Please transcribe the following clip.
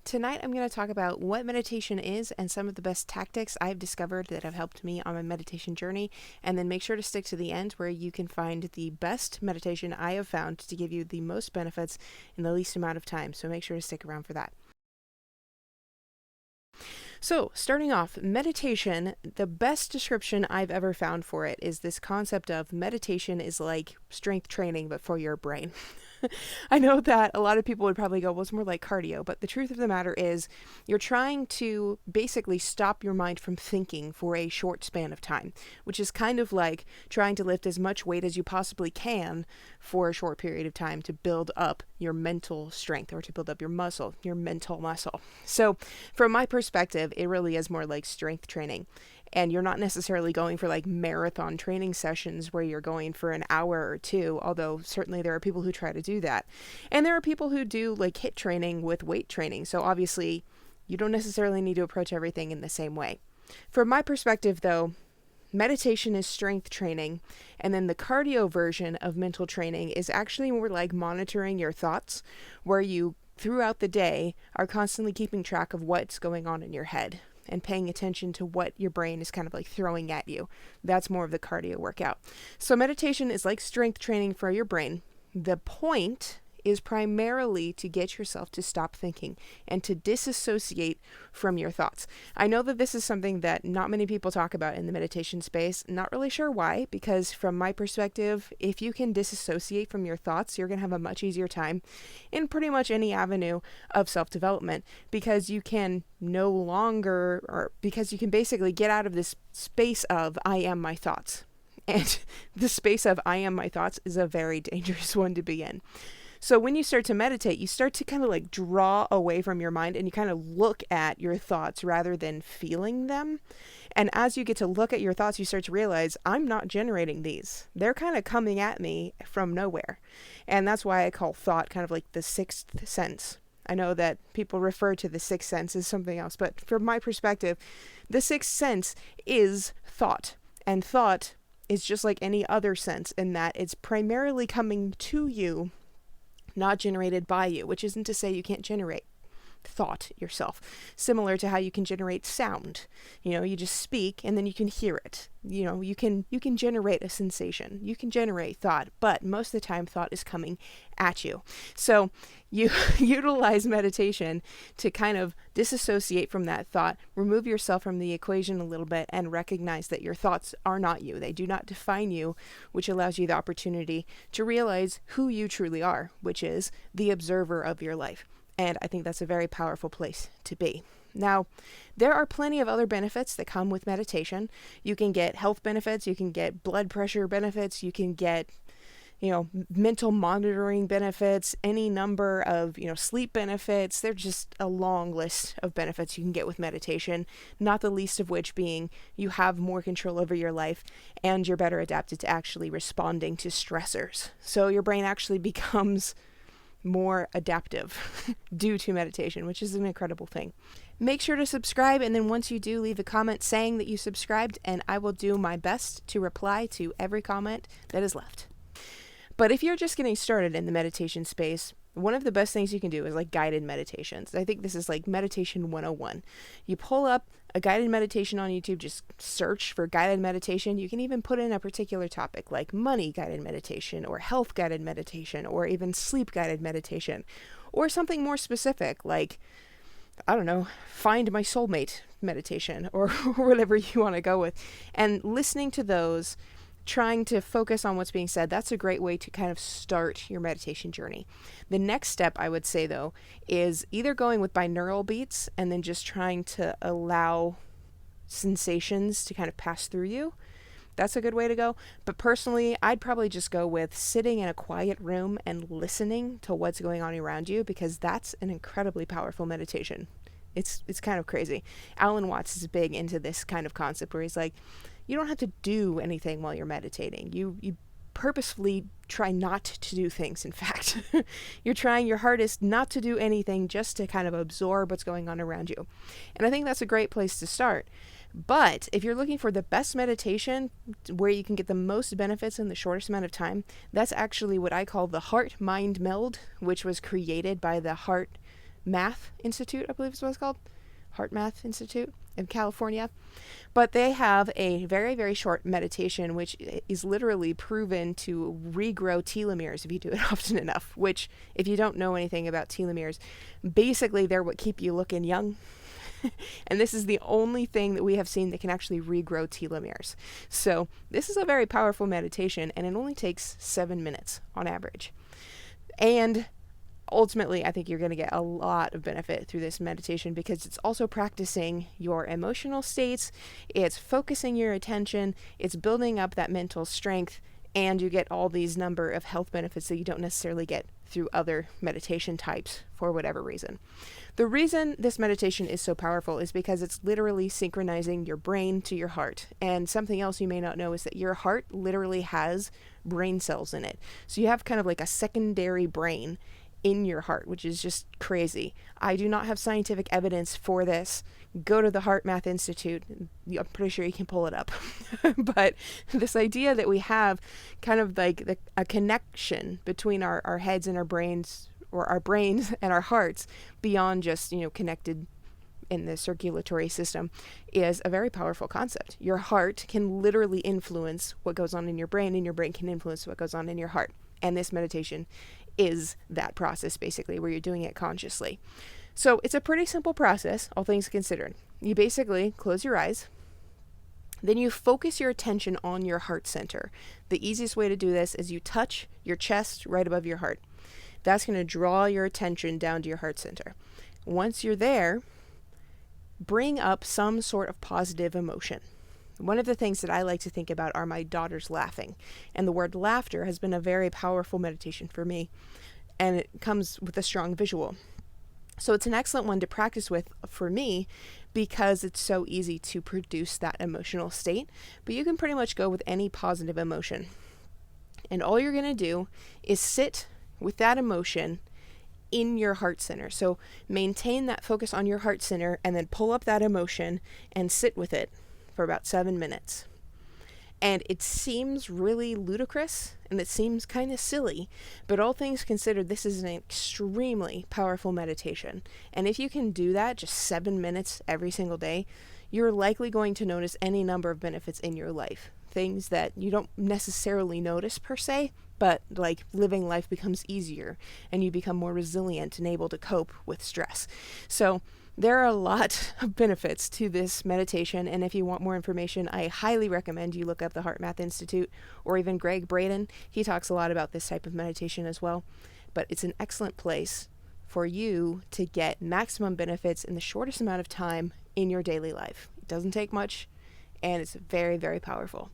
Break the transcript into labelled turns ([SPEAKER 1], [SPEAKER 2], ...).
[SPEAKER 1] Tonight, I'm going to talk about what meditation is and some of the best tactics I've discovered that have helped me on my meditation journey. And then make sure to stick to the end where you can find the best meditation I have found to give you the most benefits in the least amount of time. So make sure to stick around for that. So, starting off, meditation, the best description I've ever found for it is this concept of meditation is like strength training, but for your brain. I know that a lot of people would probably go, well, it's more like cardio, but the truth of the matter is you're trying to basically stop your mind from thinking for a short span of time, which is kind of like trying to lift as much weight as you possibly can for a short period of time to build up your mental strength or to build up your mental muscle. So from my perspective, it really is more like strength training. And you're not necessarily going for like marathon training sessions where you're going for an hour or two, although certainly there are people who try to do that. And there are people who do like HIIT training with weight training. So obviously you don't necessarily need to approach everything in the same way. From my perspective though, meditation is strength training, and then the cardio version of mental training is actually more like monitoring your thoughts, where you throughout the day are constantly keeping track of what's going on in your head and paying attention to what your brain is kind of like throwing at you. That's more of the cardio workout. So meditation is like strength training for your brain. The point is primarily to get yourself to stop thinking and to disassociate from your thoughts. I know that this is something that not many people talk about in the meditation space. Not really sure why, because from my perspective, if you can disassociate from your thoughts, you're going to have a much easier time in pretty much any avenue of self-development, because you can no longer, or because you can basically get out of this space of I am my thoughts. And the space of I am my thoughts is a very dangerous one to be in. So when you start to meditate, you start to kind of like draw away from your mind and you kind of look at your thoughts rather than feeling them. And as you get to look at your thoughts, you start to realize I'm not generating these. They're kind of coming at me from nowhere. And that's why I call thought kind of like the sixth sense. I know that people refer to the sixth sense as something else, but from my perspective, the sixth sense is thought. And thought is just like any other sense in that it's primarily coming to you, not generated by you, which isn't to say you can't generate thought yourself. Similar to how you can generate sound. You just speak and then you can hear it. You can generate a sensation. You can generate thought, but most of the time thought is coming at you. So you utilize meditation to kind of disassociate from that thought, remove yourself from the equation a little bit, and recognize that your thoughts are not you. They do not define you, which allows you the opportunity to realize who you truly are, which is the observer of your life. And I think that's a very powerful place to be. Now, there are plenty of other benefits that come with meditation. You can get health benefits, you can get blood pressure benefits, you can get, mental monitoring benefits, any number of, sleep benefits. There's just a long list of benefits you can get with meditation, not the least of which being you have more control over your life and you're better adapted to actually responding to stressors. So your brain actually becomes more adaptive due to meditation, which is an incredible thing. Make sure to subscribe, and then once you do, leave a comment saying that you subscribed, and I will do my best to reply to every comment that is left. But if you're just getting started in the meditation space, one of the best things you can do is like guided meditations. I think this is like meditation 101. You pull up a guided meditation on YouTube, just search for guided meditation. You can even put in a particular topic like money guided meditation or health guided meditation or even sleep guided meditation, or something more specific like, I don't know, find my soulmate meditation or whatever you want to go with. And listening to those, trying to focus on what's being said, that's a great way to kind of start your meditation journey. The next step, I would say, though, is either going with binaural beats and then just trying to allow sensations to kind of pass through you. That's a good way to go. But personally, I'd probably just go with sitting in a quiet room and listening to what's going on around you, because that's an incredibly powerful meditation. It's kind of crazy. Alan Watts is big into this kind of concept where he's like, you don't have to do anything while you're meditating. You purposefully try not to do things, in fact. You're trying your hardest not to do anything, just to kind of absorb what's going on around you. And I think that's a great place to start. But if you're looking for the best meditation where you can get the most benefits in the shortest amount of time, that's actually what I call the heart-mind meld, which was created by the heart Math Institute, I believe is what it's called. Heart Math Institute in California. But they have a very, very short meditation, which is literally proven to regrow telomeres if you do it often enough, which, if you don't know anything about telomeres, basically they're what keep you looking young. And this is the only thing that we have seen that can actually regrow telomeres. So this is a very powerful meditation, and it only takes 7 minutes on average. And ultimately, I think you're going to get a lot of benefit through this meditation because it's also practicing your emotional states, it's focusing your attention, it's building up that mental strength, and you get all these number of health benefits that you don't necessarily get through other meditation types for whatever reason. The reason this meditation is so powerful is because it's literally synchronizing your brain to your heart. And something else you may not know is that your heart literally has brain cells in it. So you have kind of like a secondary brain in your heart, which is just crazy. I do not have scientific evidence for this. Go to the Heart Math Institute. I'm pretty sure you can pull it up. But this idea that we have kind of like a connection between our heads and our brains, or our brains and our hearts, beyond just, connected in the circulatory system, is a very powerful concept. Your heart can literally influence what goes on in your brain, and your brain can influence what goes on in your heart. And this meditation is that process, basically, where you're doing it consciously. So it's a pretty simple process, all things considered. You basically close your eyes, then you focus your attention on your heart center. The easiest way to do this is you touch your chest right above your heart. That's going to draw your attention down to your heart center. Once you're there, bring up some sort of positive emotion. One of the things that I like to think about are my daughters laughing. And the word laughter has been a very powerful meditation for me. And it comes with a strong visual. So it's an excellent one to practice with for me because it's so easy to produce that emotional state. But you can pretty much go with any positive emotion. And all you're going to do is sit with that emotion in your heart center. So maintain that focus on your heart center and then pull up that emotion and sit with it for about 7 minutes. And it seems really ludicrous and it seems kind of silly, but all things considered, this is an extremely powerful meditation. And if you can do that just 7 minutes every single day, you're likely going to notice any number of benefits in your life. Things that you don't necessarily notice per se, but like living life becomes easier and you become more resilient and able to cope with stress. So there are a lot of benefits to this meditation, and if you want more information, I highly recommend you look up the Heart Math Institute or even Gregg Braden. He talks a lot about this type of meditation as well, but it's an excellent place for you to get maximum benefits in the shortest amount of time in your daily life. It doesn't take much, and it's very, very powerful.